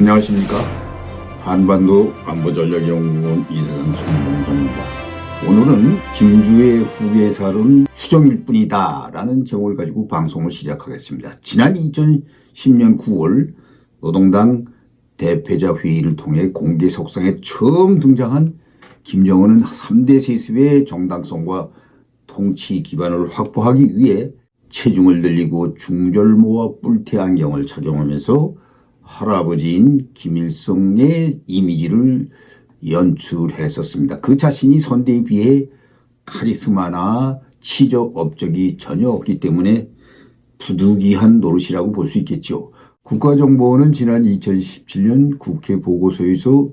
안녕하십니까. 한반도 안보전략연구원 이사장 손동선입니다. 오늘은 김주의 후계자는 수정일 뿐이다 라는 제목을 가지고 방송을 시작하겠습니다. 지난 2010년 9월 노동당 대표자 회의를 통해 공개 석상에 처음 등장한 김정은은 3대 세습의 정당성과 통치 기반을 확보하기 위해 체중을 늘리고 중절모와 뿔테 안경을 착용하면서 할아버지인 김일성의 이미지를 연출했었습니다. 그 자신이 선대에 비해 카리스마나 치적 업적이 전혀 없기 때문에 부득이한 노릇이라고 볼 수 있겠죠. 국가정보원은 지난 2017년 국회 보고서에서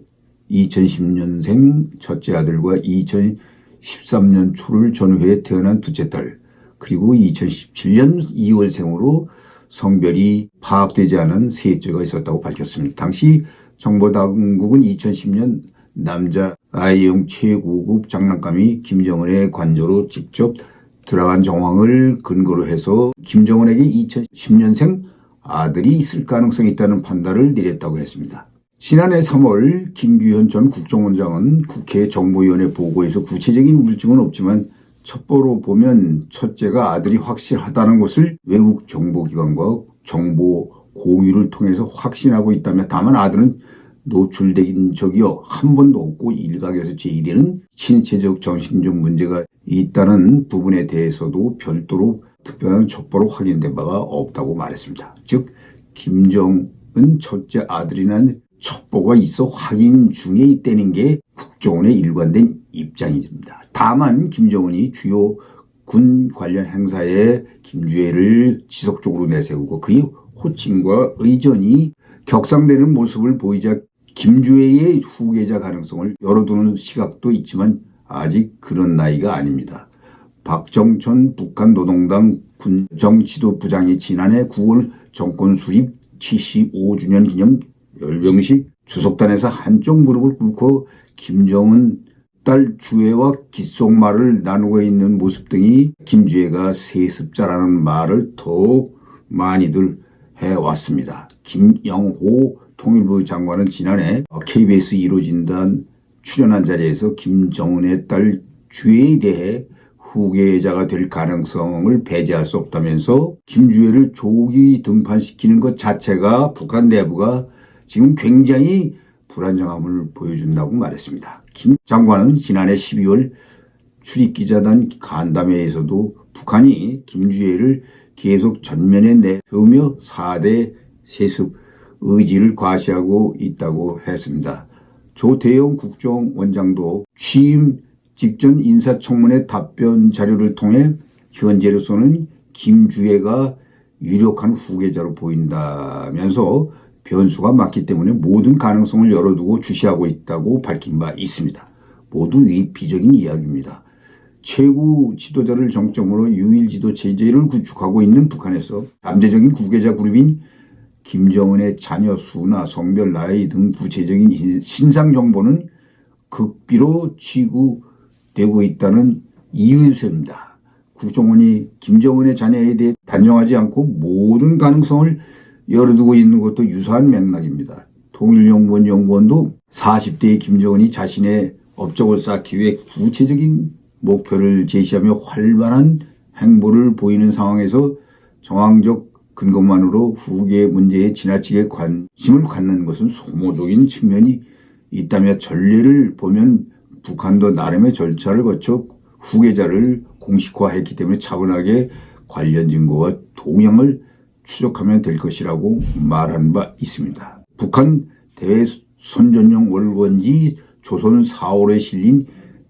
2010년생 첫째 아들과 2013년 초를 전후에 태어난 둘째 딸, 그리고 2017년 2월생으로 성별이 파악되지 않은 셋째가 있었다고 밝혔습니다. 당시 정보당국은 2010년 남자 아이용 최고급 장난감이 김정은의 관저로 직접 들어간 정황을 근거로 해서 김정은에게 2010년생 아들이 있을 가능성이 있다는 판단을 내렸다고 했습니다. 지난해 3월 김규현 전 국정원장은 국회 정보위원회 보고에서 구체적인 물증은 없지만 첩보로 보면 첫째가 아들이 확실하다는 것을 외국 정보기관과 정보 공유를 통해서 확신하고 있다며, 다만 아들은 노출된 적이 한 번도 없고 일각에서 제기되는 신체적 정신적 문제가 있다는 부분에 대해서도 별도로 특별한 첩보로 확인된 바가 없다고 말했습니다. 즉 김정은 첫째 아들이라는 첩보가 있어 확인 중에 있다는 게 국정원의 일관된 입장입니다. 다만 김정은이 주요 군 관련 행사에 김주애를 지속적으로 내세우고 그의 호칭과 의전이 격상되는 모습을 보이자 김주애의 후계자 가능성을 열어두는 시각도 있지만 아직 그런 나이가 아닙니다. 박정천 북한 노동당 군정지도부장이 지난해 9월 정권 수립 75주년 기념 열병식 주석단에서 한쪽 무릎을 꿇고 김정은 딸 주애와 귓속말을 나누고 있는 모습 등이 김주애가 세습자라는 말을 더욱 많이들 해왔습니다. 김영호 통일부 장관은 지난해 KBS 1호 진단 출연한 자리에서 김정은의 딸 주애에 대해 후계자가 될 가능성을 배제할 수 없다면서 김주애를 조기 등판시키는 것 자체가 북한 내부가 지금 굉장히 불안정함을 보여준다고 말했습니다. 김 장관은 지난해 12월 출입기자단 간담회에서도 북한이 김주애를 계속 전면에 내세우며 4대 세습 의지를 과시하고 있다고 했습니다. 조대영 국정원장도 취임 직전 인사청문회 답변 자료를 통해 현재로서는 김주애가 유력한 후계자로 보인다면서 변수가 많기 때문에 모든 가능성을 열어두고 주시하고 있다고 밝힌 바 있습니다. 모두 비적인 이야기입니다. 최고 지도자를 정점으로 유일지도 체제를 구축하고 있는 북한에서 잠재적인 후계자 그룹인 김정은의 자녀 수나 성별, 나이 등 구체적인 신상 정보는 극비로 취구되고 있다는 이유에서입니다. 국정원이 김정은의 자녀에 대해 단정하지 않고 모든 가능성을 열어두고 있는 것도 유사한 맥락입니다. 통일연구원 연구원도 40대의 김정은이 자신의 업적을 쌓기 위해 구체적인 목표를 제시하며 활발한 행보를 보이는 상황에서 정황적 근거만으로 후계 문제에 지나치게 관심을 갖는 것은 소모적인 측면이 있다며, 전례를 보면 북한도 나름의 절차를 거쳐 후계자를 공식화했기 때문에 차분하게 관련 증거와 동향을 추적하면 될 것이라고 말한 바 있습니다. 북한 대선전용 월원지 조선 4월에 실린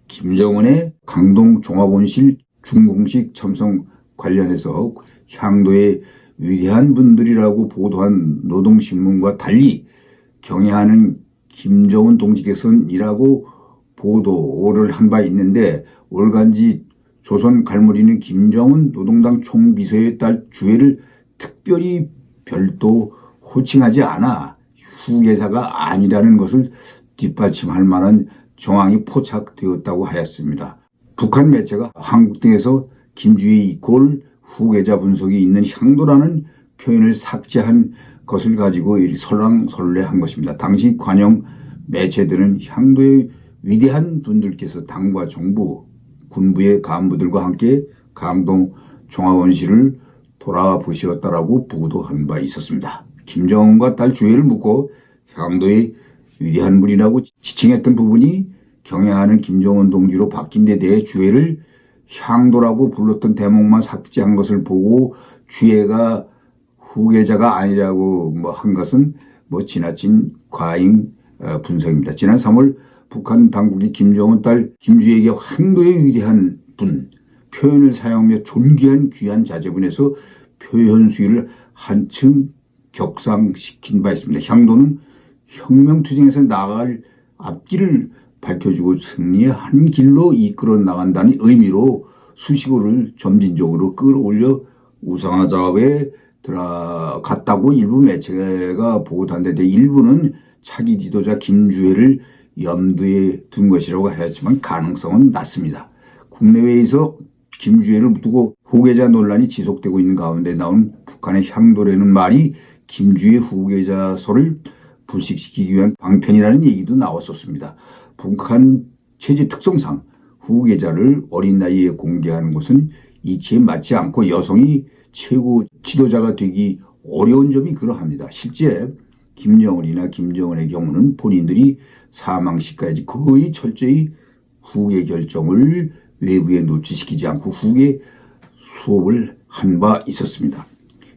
김정은의 강동 종합원실 준공식 참석 관련해서 향도의 위대한 분들이라고 보도한 노동신문과 달리 경애하는 김정은 동지께서는이라고 보도를 한 바 있는데, 월간지 조선 갈무리는 김정은 노동당 총비서의 딸 주애를 특별히 별도 호칭하지 않아 후계자가 아니라는 것을 뒷받침할 만한 정황이 포착되었다고 하였습니다. 북한 매체가 한국 등에서 김주애 이꼴 후계자 분석이 있는 향도라는 표현을 삭제한 것을 가지고 설랑설레한 것입니다. 당시 관영 매체들은 향도의 위대한 분들께서 당과 정부, 군부의 간부들과 함께 강동 종합원시를 돌아보시었다라고 보도한 바 있었습니다. 김정은과 딸 주애를 묻고 향도의 위대한 분이라고 지칭했던 부분이 경애하는 김정은 동지로 바뀐 데 대해 주애를 향도라고 불렀던 대목만 삭제한 것을 보고 주애가 후계자가 아니라고 한 것은 지나친 과잉 분석입니다. 지난 3월 북한 당국이 김정은 딸 김주애에게 향도의 위대한 분 표현을 사용하며 존귀한 귀한 자제분에서 표현 수위를 한층 격상시킨 바 있습니다. 향도는 혁명투쟁에서 나아갈 앞길을 밝혀주고 승리의 한 길로 이끌어 나간다는 의미로 수식어를 점진적으로 끌어올려 우상화 작업에 들어갔다고 일부 매체가 보도한데 일부는 차기 지도자 김주애를 염두에 둔 것이라고 하였지만 가능성은 낮습니다. 국내외에서 김주애를 두고 후계자 논란이 지속되고 있는 가운데 나온 북한의 향도라는 말이 김주애 후계자설을 불식시키기 위한 방편이라는 얘기도 나왔었습니다. 북한 체제 특성상 후계자를 어린 나이에 공개하는 것은 이치에 맞지 않고 여성이 최고 지도자가 되기 어려운 점이 그러합니다. 실제 김정은이나 김정은의 경우는 본인들이 사망 시까지 거의 철저히 후계 결정을 외부에 노출시키지 않고 후계 수업을 한 바 있었습니다.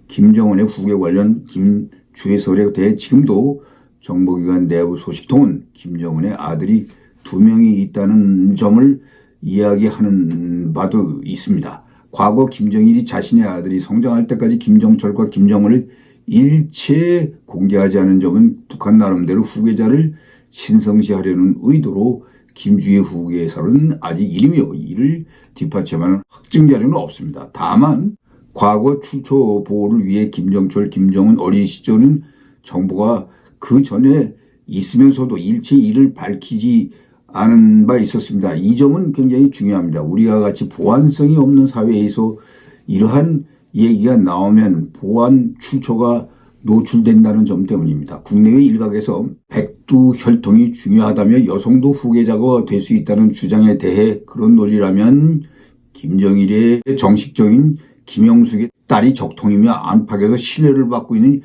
김정은의 후계 관련 김주애설에 대해 지금도 정보기관 내부 소식통은 김정은의 아들이 2명이 있다는 점을 이야기하는 바도 있습니다. 과거 김정일이 자신의 아들이 성장할 때까지 김정철과 김정은을 일체 공개하지 않은 점은 북한 나름대로 후계자를 신성시하려는 의도로 김주애 후계설은 아직 이르며 이를 뒷받침하는 확증 자료는 없습니다. 다만 과거 출처 보호를 위해 김정철, 김정은 어린 시절은 정부가 그 전에 있으면서도 일체 이를 밝히지 않은 바 있었습니다. 이 점은 굉장히 중요합니다. 우리가 같이 보안성이 없는 사회에서 이러한 얘기가 나오면 보안 출처가 노출된다는 점 때문입니다. 국내외 일각에서 백두혈통이 중요하다며 여성도 후계자가 될 수 있다는 주장에 대해 그런 논리라면 김정일의 정식적인 김영숙의 딸이 적통이며 안팎에서 신뢰를 받고 있는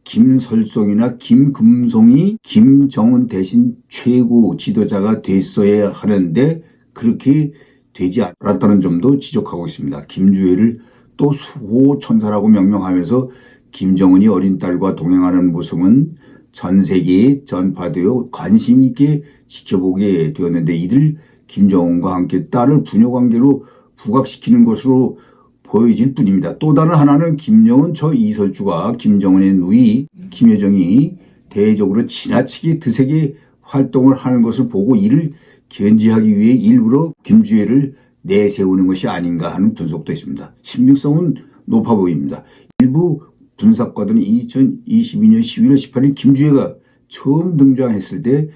김설성이나 김금성이 김정은 대신 최고 지도자가 됐어야 하는데 그렇게 되지 않았다는 점도 지적하고 있습니다. 김주애를 또 수호천사라고 명명하면서 김정은이 어린 딸과 동행하는 모습은 전 세계에 전파되어 관심 있게 지켜보게 되었는데 이들 김정은과 함께 딸을 부녀관계로 부각시키는 것으로 보여질 뿐입니다. 또 다른 하나는 김정은 저 이설주가 김정은의 누이 김여정이 대외적으로 지나치게 드세게 활동을 하는 것을 보고 이를 견제하기 위해 일부러 김주애를 내세우는 것이 아닌가 하는 분석도 있습니다. 신빙성은 높아 보입니다. 일부 분석가들은 2022년 11월 18일 김주애가 처음 등장했을 때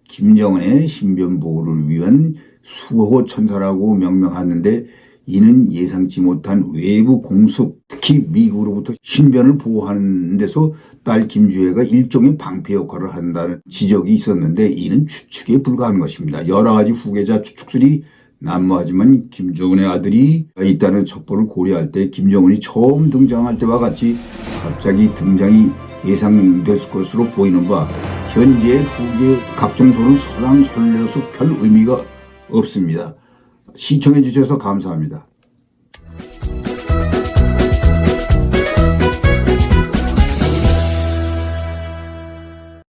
김정은의 신변 보호를 위한 수호천사라고 명명하는데 이는 예상치 못한 외부 공습, 특히 미국으로부터 신변을 보호하는 데서 딸 김주애가 일종의 방패 역할을 한다는 지적이 있었는데 이는 추측에 불과한 것입니다. 여러 가지 후계자 추측들이 난무하지만 김정은의 아들이 있다는 첩보를 고려할 때 김정은이 처음 등장할 때와 같이 갑자기 등장이 예상됐을 것으로 보이는 바 현재 후계 각종소는 설랑설레어서 별 의미가 없습니다. 시청해 주셔서 감사합니다.